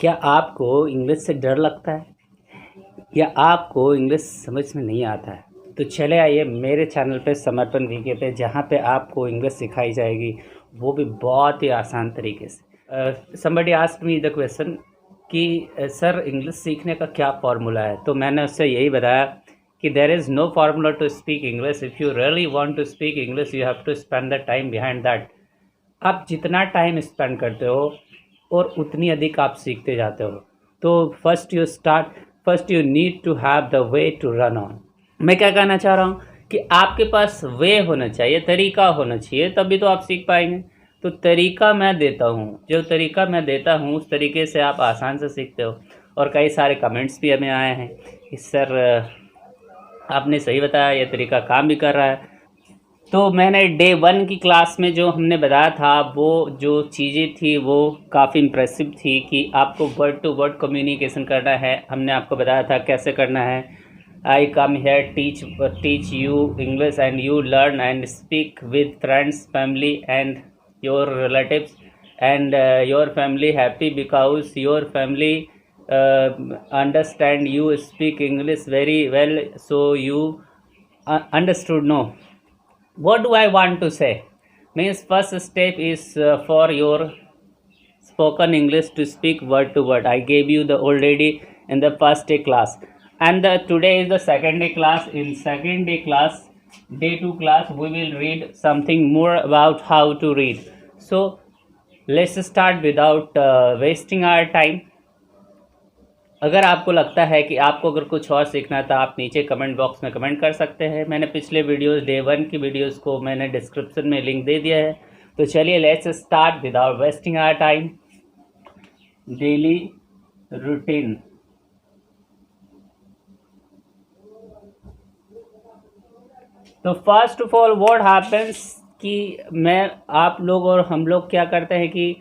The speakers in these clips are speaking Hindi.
क्या आपको इंग्लिश से डर लगता है या आपको इंग्लिश समझ में नहीं आता है? तो चले आइए मेरे चैनल पे समर्पण वीके पे, जहाँ पे आपको इंग्लिश सिखाई जाएगी, वो भी बहुत ही आसान तरीके से। Somebody asked me the question कि सर इंग्लिश सीखने का क्या फार्मूला है? तो मैंने उससे यही बताया कि there is no formula to speak English. If you really want to speak English you have to spend the time behind that. आप जितना टाइम स्पेंड करते हो और उतनी अधिक आप सीखते जाते हो। तो first you need to have the way to run on. मैं क्या कहना चाह रहा हूँ कि आपके पास वे होना चाहिए, तरीका होना चाहिए, तभी तो आप सीख पाएंगे। तो तरीका मैं देता हूँ, जो तरीका मैं देता हूँ उस तरीके से आप आसान से सीखते हो। और कई सारे कमेंट्स भी हमें आए हैं कि सर आपने सही बताया, ये तरीका काम भी कर रहा है। तो मैंने डे 1 की क्लास में जो हमने बताया था, वो जो चीज़ें थी वो काफ़ी इम्प्रेसिव थी कि आपको वर्ड टू वर्ड कम्युनिकेशन करना है। हमने आपको बताया था कैसे करना है। I come here teach you English and you learn and speak with friends, family and your relatives and your family happy because your family understand you speak English very well, so you understood. No, what do I want to say? Means first step is for your spoken English to speak word to word. I gave you the already in the first day class, and today is the second day class. In second day class, day 2 class, we will read something more about how to read. So let's start without wasting our time. अगर आपको लगता है कि आपको अगर कुछ और सीखना है तो आप नीचे कमेंट बॉक्स में कमेंट कर सकते हैं। मैंने पिछले वीडियोस डे 1 की वीडियोस को मैंने डिस्क्रिप्शन में लिंक दे दिया है। तो चलिए let's start without wasting our time. Daily routine. तो first of all what happens कि आप लोग और हम लोग क्या करते हैं कि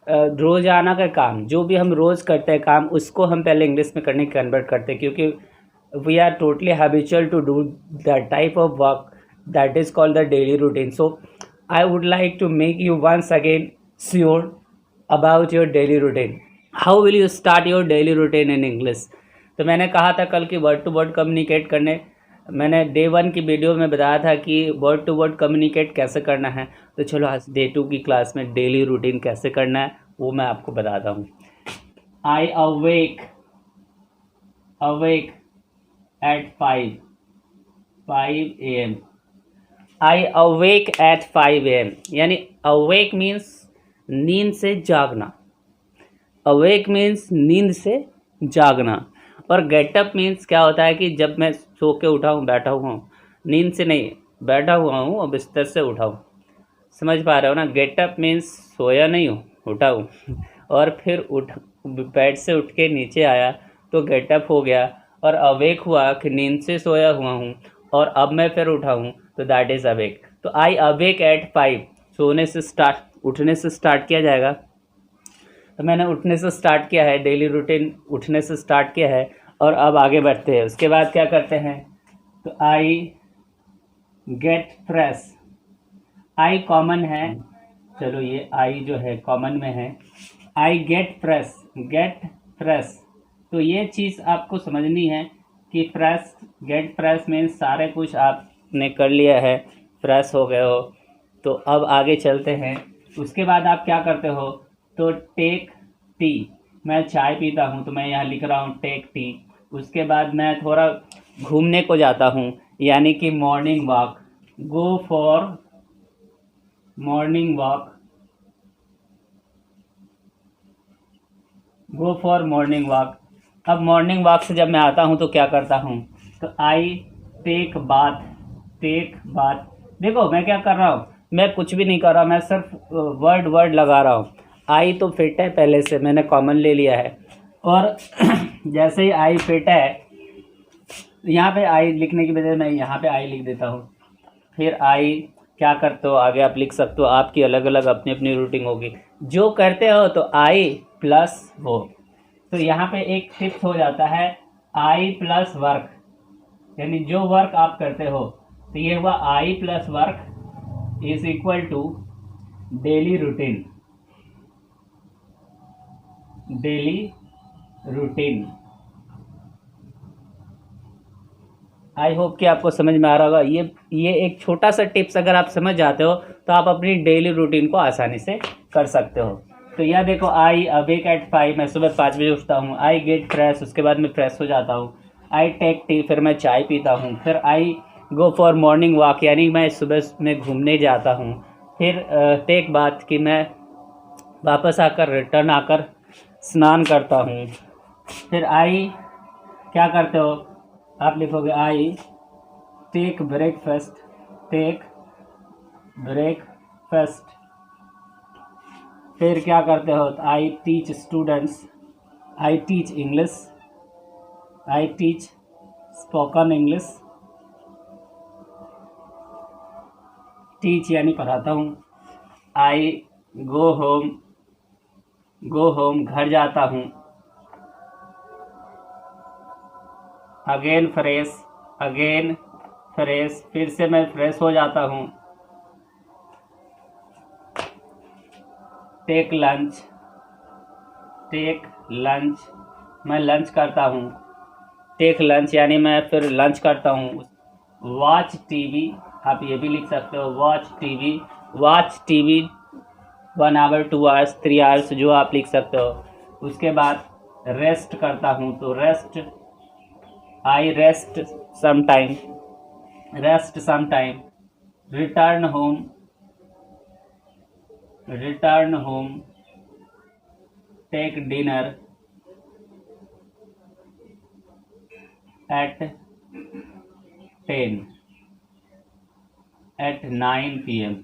रोज़ाना का काम, जो भी हम रोज़ करते हैं काम, उसको हम पहले इंग्लिश में करने की कन्वर्ट करते हैं, क्योंकि we are totally habitual to do that type of work that is called the daily routine. So I would like to make you once again sure about your daily routine. How will you start your daily routine in English? तो मैंने कहा था कल की वर्ड टू वर्ड कम्युनिकेट करने, मैंने डे 1 की वीडियो में बताया था कि वर्ड टू वर्ड कम्युनिकेट कैसे करना है। तो चलो आज डे 2 की क्लास में डेली रूटीन कैसे करना है वो मैं आपको बताता हूँ। I awake at 5 AM। I awake at 5 AM, यानी अवेक मीन्स नींद से जागना। अवेक मीन्स नींद से जागना। और गेटअप मीन्स क्या होता है कि जब मैं सो के उठा हूँ, बैठा हुआ हूँ, नींद से नहीं, बैठा हुआ हूँ और बिस्तर से उठा हूँ। समझ पा रहे हो ना? गेटअप मीन्स सोया नहीं हूँ, उठा हूँ और फिर बेड से उठ के नीचे आया तो गेटअप हो गया। और अवेक हुआ कि नींद से सोया हुआ हूँ और अब मैं फिर उठा हूँ, तो दैट इज़ अवेक। तो आई अवेक एट 5, सोने से उठने से स्टार्ट किया जाएगा। तो मैंने उठने से स्टार्ट किया है, डेली रूटीन उठने से स्टार्ट किया है। और अब आगे बढ़ते हैं। उसके बाद क्या करते हैं? तो I get fresh. I common है, चलो ये आई जो है कॉमन में है। I get fresh. तो ये चीज़ आपको समझनी है कि फ्रेश, गेट फ्रेश मीन्स सारे कुछ आपने कर लिया है, फ्रेश हो गए हो। तो अब आगे चलते हैं। उसके बाद आप क्या करते हो? तो टेक टी, मैं चाय पीता हूँ तो मैं यहाँ लिख रहा हूँ टेक टी। उसके बाद मैं थोड़ा घूमने को जाता हूँ, यानी कि morning walk. Go for morning walk. अब मॉर्निंग वॉक से जब मैं आता हूँ तो क्या करता हूँ? तो आई टेक बाथ। देखो मैं क्या कर रहा हूँ, मैं कुछ भी नहीं कर रहा, मैं सिर्फ वर्ड लगा रहा हूँ। आई तो फिट है, पहले से मैंने कॉमन ले लिया है। और जैसे ही आई फिट है, यहाँ पे आई लिखने की बजाय मैं यहाँ पे आई लिख देता हूँ। फिर आई क्या करते हो आगे आप लिख सकते हो, आपकी अलग अलग अपनी अपनी रूटीन होगी जो करते हो। तो आई प्लस वो, तो यहाँ पे एक शिफ्ट हो जाता है आई प्लस वर्क, यानी जो वर्क आप करते हो। तो ये हुआ I plus work is equal to daily routine. Routine. I hope कि आपको समझ में आ रहा होगा। ये एक छोटा सा टिप्स अगर आप समझ जाते हो तो आप अपनी डेली रूटीन को आसानी से कर सकते हो। तो यह देखो, आई अवेक एट 5, मैं सुबह 5 बजे उठता हूँ। आई गेट फ्रेश, उसके बाद मैं फ्रेश हो जाता हूँ। आई टेक टी, फिर मैं चाय पीता हूँ। फिर आई गो फॉर मॉर्निंग वॉक, यानी मैं सुबह में घूमने जाता हूँ। फिर टेक बाथ, कि मैं वापस आकर रिटर्न आकर स्नान करता हूँ। फिर आई क्या करते हो, आप लिखोगे I take breakfast, take breakfast. फिर क्या करते हो, I teach students, I teach English, I teach spoken English. Teach यानी पढ़ाता हूँ। आई गो होम, गो होम घर जाता हूँ। अगेन फ्रेश, अगेन फ्रेश, फिर से मैं फ्रेश हो जाता हूँ। टेक लंच, टेक लंच, मैं लंच करता हूँ। टेक लंच यानी मैं फिर लंच करता हूँ। वॉच टीवी, आप ये भी लिख सकते हो, watch TV, watch TV 1 hour 2 hours 3 hours जो आप लिख सकते हो। उसके बाद रेस्ट करता हूँ, तो rest, I rest sometime, rest sometime. Return home, return home. Take dinner at 10, at 9 PM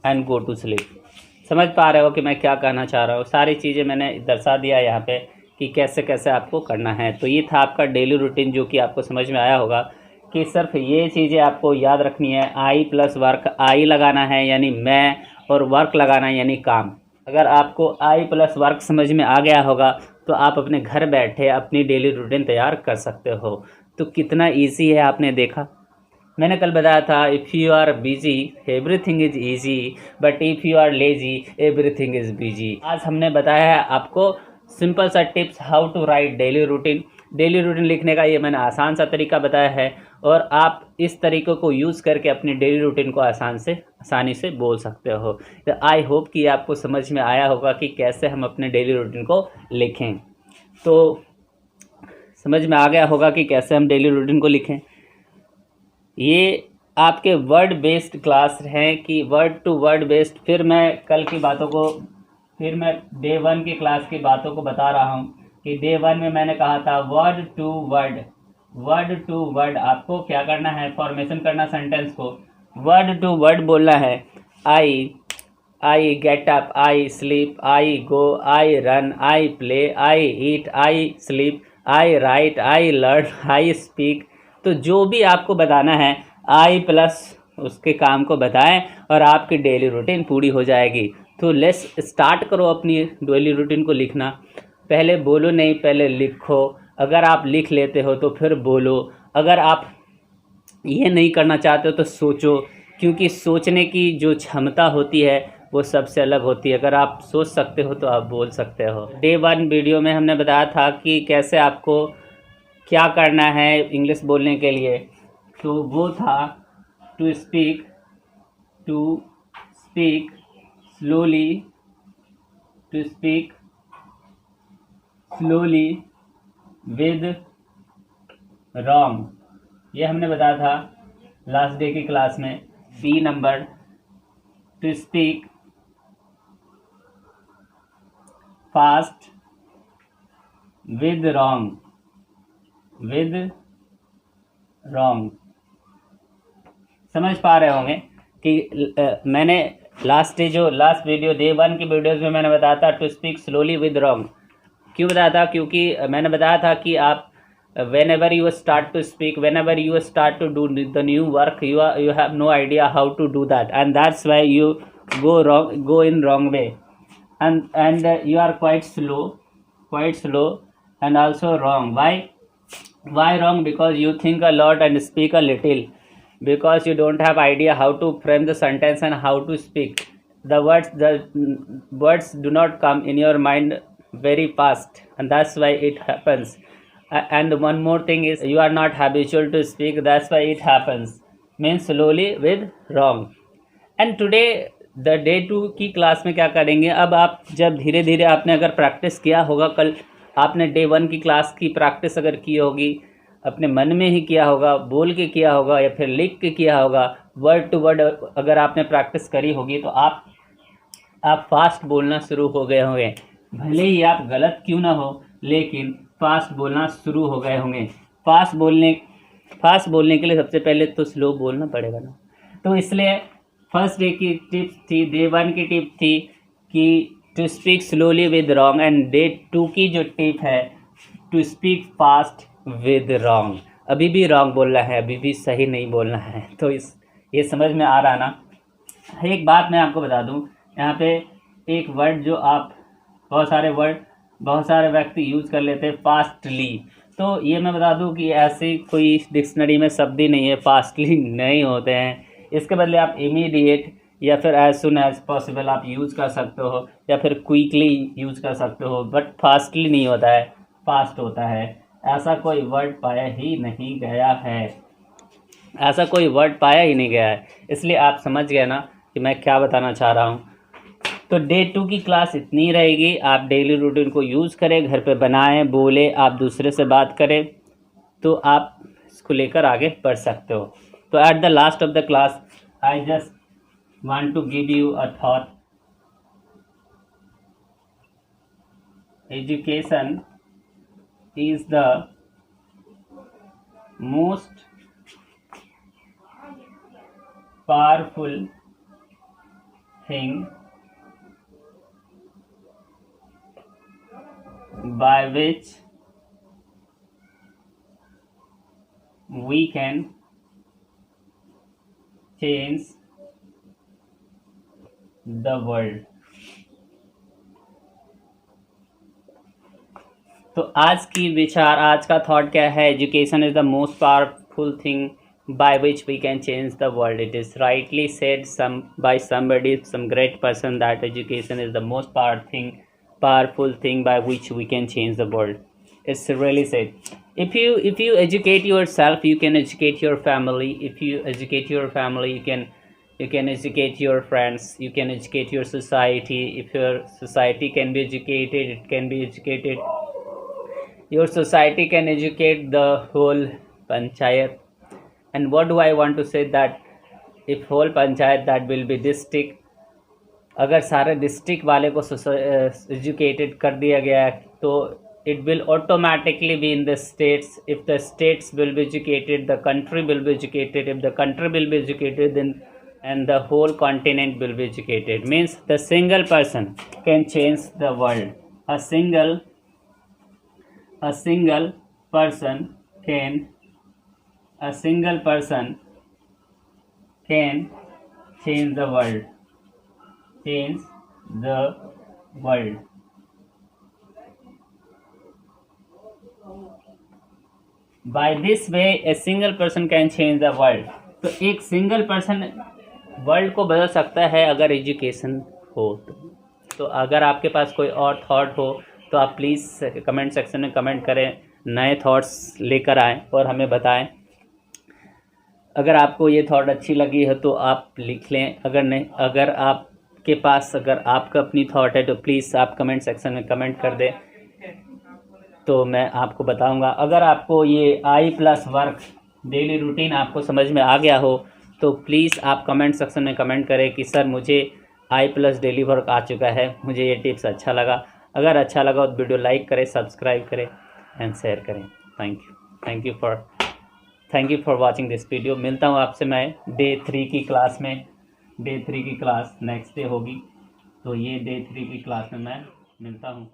and go to sleep. समझ पा रहे हो कि मैं क्या कहना चाह रहा हूँ? सारी चीज़ें मैंने दर्शा दिया यहाँ पे कि कैसे कैसे आपको करना है। तो ये था आपका डेली रूटीन, जो कि आपको समझ में आया होगा कि सिर्फ ये चीज़ें आपको याद रखनी है। आई प्लस वर्क, आई लगाना है यानी मैं, और वर्क लगाना है यानी काम। अगर आपको आई प्लस वर्क समझ में आ गया होगा तो आप अपने घर बैठे अपनी डेली रूटीन तैयार कर सकते हो। तो कितना ईजी है, आपने देखा। मैंने कल बताया था, if you are busy everything is easy, but if you are lazy everything is busy. आज हमने बताया है आपको सिंपल सा tips, how to write daily routine. Daily routine लिखने का ये मैंने आसान सा तरीका बताया है, और आप इस तरीक़े को यूज़ करके अपनी डेली रूटीन को आसानी से बोल सकते हो। तो आई होप कि आपको समझ में आया होगा कि कैसे हम अपने डेली रूटीन को लिखें। तो समझ में आ गया होगा कि कैसे हम डेली रूटीन को लिखें। ये आपके वर्ड बेस्ड क्लास हैं कि वर्ड टू वर्ड बेस्ड। फिर मैं कल की बातों को, फिर मैं डे 1 की क्लास की बातों को बता रहा हूँ कि डे 1 में मैंने कहा था word to word. Word to word आपको क्या करना है, फॉर्मेशन करना सेंटेंस को, वर्ड टू वर्ड बोलना है। I get up, I sleep, I go, I run, I play, I eat, I sleep, I right, I learn, I speak. तो जो भी आपको बताना है आई प्लस उसके काम को बताएं और आपकी डेली रूटीन पूरी हो जाएगी। तो लेट्स स्टार्ट करो अपनी डेली रूटीन को लिखना। पहले बोलो नहीं, पहले लिखो। अगर आप लिख लेते हो तो फिर बोलो। अगर आप ये नहीं करना चाहते हो तो सोचो, क्योंकि सोचने की जो क्षमता होती है वो सबसे अलग होती है। अगर आप सोच सकते हो तो आप बोल सकते हो। डे 1 वीडियो में हमने बताया था कि कैसे आपको क्या करना है इंग्लिश बोलने के लिए। तो वो था to speak slowly, to speak slowly with wrong. ये हमने बताया था लास्ट डे की क्लास में। B number, to speak fast with wrong, with wrong. समझ पा रहे होंगे कि मैंने लास्ट वीडियो डे 1 की वीडियोज़ में मैंने बताया था to speak slowly with wrong. क्यों बताया था? क्योंकि मैंने बताया था कि आप whenever you start to speak, whenever you start to do the new work, you have no idea how to do that, and that's why you go in wrong way, and you are quite slow and also wrong. Why wrong? Because you think a lot and speak a little, because you don't have idea how to frame the sentence and how to speak. the words do not come in your mind very fast, and that's why it happens. And one more thing is, you are not habitual to speak, that's why it happens. Means slowly with wrong. And today the day 2 की क्लास में क्या करेंगे, अब आप जब धीरे धीरे आपने अगर प्रैक्टिस किया होगा, कल आपने डे 1 की क्लास की प्रैक्टिस अगर की होगी, अपने मन में ही किया होगा, बोल के किया होगा या फिर लिख के किया होगा, वर्ड टू वर्ड अगर आपने प्रैक्टिस करी होगी, तो आप फास्ट बोलना शुरू हो गए होंगे। भले ही आप गलत क्यों ना हो, लेकिन फास्ट बोलना शुरू हो गए होंगे। फास्ट बोलने के लिए सबसे पहले तो स्लो बोलना पड़ेगा ना। तो इसलिए फर्स्ट डे की टिप्स थी, डे 1 की टिप थी कि to speak slowly with wrong, and day 2 की जो टिप है to speak fast with wrong. अभी भी रॉन्ग बोलना है, अभी भी सही नहीं बोलना है। तो ये समझ में आ रहा ना। एक बात मैं आपको बता दूं, यहाँ पे एक वर्ड जो बहुत सारे व्यक्ति यूज़ कर लेते हैं, फास्टली। तो ये मैं बता दूं कि ऐसे कोई डिक्शनरी में शब्द ही नहीं है, फास्टली नहीं होते हैं। इसके बदले आप इमीडिएट या फिर एज सुन एज पॉसिबल आप यूज़ कर सकते हो, या फिर क्विकली यूज़ कर सकते हो, बट फास्टली नहीं होता है, फास्ट होता है। ऐसा कोई वर्ड पाया ही नहीं गया है, इसलिए आप समझ गए ना कि मैं क्या बताना चाह रहा हूँ। तो डे 2 की क्लास इतनी रहेगी। आप डेली रूटीन को यूज़ करें, घर पे बनाएं, बोले, आप दूसरे से बात करें, तो आप इसको लेकर आगे बढ़ सकते हो। So at the last of the class, I just want to give you a thought. Education is the most powerful thing by which we can change the world. तो आज का थॉट क्या है? Education is the most powerful thing by which we can change the world. It is rightly said by somebody, some great person, that education is the most powerful thing by which we can change the world. It's really said. If you educate yourself, you can educate your family. If you educate your family, you can educate your friends, you can educate your society. If your society can be educated, it can be educated. Your society can educate the whole panchayat. And what do I want to say, that if whole panchayat, that will be district, अगर सारे डिस्ट्रिक्ट वाले को एजुकेटेड कर दिया गया, तो it will automatically be in the states. If the states will be educated, the country will be educated. If the country will be educated, then and the whole continent will be educated. Means the single person can change the world. A single person can change the world. By this way, a single person can change the world. तो एक सिंगल पर्सन वर्ल्ड को बदल सकता है अगर एजुकेशन हो। तो अगर आपके पास कोई और थॉट हो, तो आप प्लीज़ कमेंट सेक्शन में कमेंट करें, नए थॉट्स लेकर आएँ और हमें बताएं। अगर आपको ये थॉट अच्छी लगी है तो आप लिख लें, अगर नहीं, अगर आपका अपनी थॉट है तो प्लीज़ आप कमेंट सेक्शन में कमेंट कर दें, तो मैं आपको बताऊंगा। अगर आपको ये I+ वर्क डेली रूटीन आपको समझ में आ गया हो, तो प्लीज़ आप कमेंट सेक्शन में कमेंट करें कि सर मुझे I+ डेली वर्क आ चुका है, मुझे ये टिप्स अच्छा लगा। अगर अच्छा लगा तो वीडियो लाइक करें, सब्सक्राइब करें एंड शेयर करें। Thank you for watching this video. मिलता हूँ आपसे मैं डे 3 की क्लास में। डे 3 की क्लास नेक्स्ट डे होगी, तो ये डे 3 की क्लास में मैं मिलता हूँ।